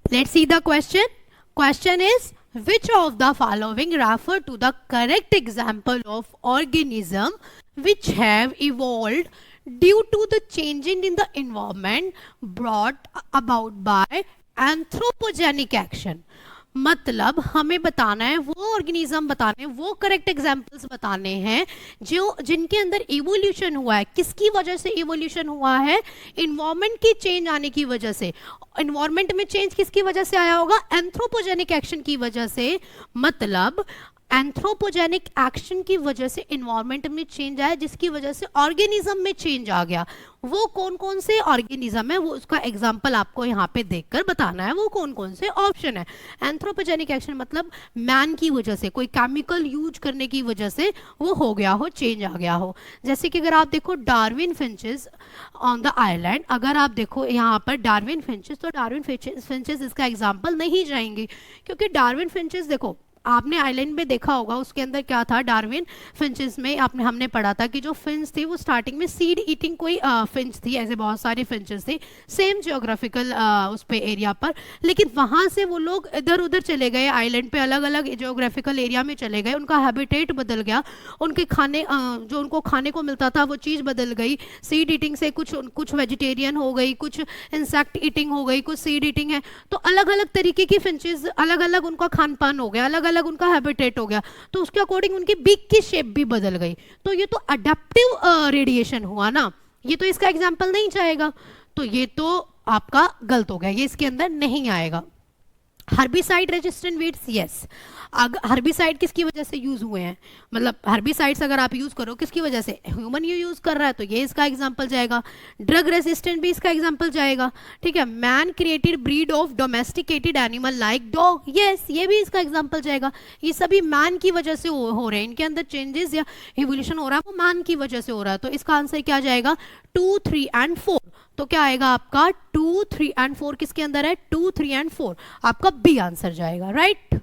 Let's see the question. Question is, which of the following refer to the correct example of organism which have evolved due to the changing in the environment brought about by anthropogenic action? मतलब हमें बताना है, वो organism बताने हैं, वो correct examples बताने हैं जो जिनके अंदर इवोल्यूशन हुआ है. किसकी वजह से इवोल्यूशन हुआ है? इन्वायरमेंट की चेंज आने की वजह से. इन्वायरमेंट में चेंज किसकी वजह से आया होगा? एंथ्रोपोजेनिक एक्शन की वजह से. मतलब एंथ्रोपोजेनिक एक्शन की वजह से इन्वायरमेंट में चेंज आया, जिसकी वजह से ऑर्गेनिज्म में चेंज आ गया. वो कौन कौन से ऑर्गेनिज्म है, वो उसका एग्जांपल आपको यहाँ पे देखकर बताना है. वो कौन कौन से ऑप्शन है? एंथ्रोपोजेनिक एक्शन मतलब मैन की वजह से, कोई केमिकल यूज करने की वजह से वो हो गया हो, चेंज आ गया हो. जैसे कि अगर आप देखो Darwin finches on the island, अगर आप देखो यहाँ पर डार्विन फिंचेस, तो डार्विन फिंचेस इसका एग्जाम्पल नहीं जाएंगे, क्योंकि डार्विन फिंचेस देखो आपने आइलैंड में देखा होगा, उसके अंदर क्या था, डार्विन फिंचेस में हमने पढ़ा था कि जो फिंच थी वो स्टार्टिंग में सीड ईटिंग कोई फिंच थी. ऐसे बहुत सारे फिंचेस थे सेम जियोग्राफिकल उस पे एरिया पर, लेकिन वहाँ से वो लोग इधर उधर चले गए आइलैंड पे, अलग अलग जियोग्राफिकल एरिया में चले गए. उनका हैबिटेट बदल गया, उनके खाने जो उनको खाने को मिलता था वो चीज़ बदल गई. सीड ईटिंग से कुछ वेजिटेरियन हो गई, कुछ इंसेक्ट ईटिंग हो गई, कुछ सीड ईटिंग है. तो अलग अलग तरीके की फिंचेस, अलग अलग उनका खान पान हो गया, अलग अलग उनका हैबिटेट हो गया, तो उसके अकॉर्डिंग उनकी बीक की शेप भी बदल गई. तो ये तो अडेप्टिव रेडिएशन हुआ ना, ये तो इसका एग्जांपल नहीं जाएगा, तो ये तो आपका गलत हो गया, ये इसके अंदर नहीं आएगा. Herbicide resistant weeds, yes. Herbicide किसकी वजह से यूज हुए हैं? मतलब हर्बिसाइड्स अगर आप यूज करो किसकी वजह से? ह्यूमन यूज कर रहा है, तो ये इसका एग्जांपल जाएगा. ड्रग रेजिस्टेंट भी इसका एग्जांपल जाएगा. ठीक है. Man created breed of domesticated animal like dog, yes, ये भी इसका एग्जांपल जाएगा. ये सभी मैन की वजह से हो रहे हैं, इनके अंदर चेंजेस या इवोल्यूशन हो रहा है वो मैन की वजह से हो रहा है. तो इसका आंसर क्या जाएगा? 2, 3 एंड 4. तो क्या आएगा आपका? 2, 3 एंड 4 किसके अंदर है? 2, 3 एंड 4 आपका बी आंसर जाएगा. राइट.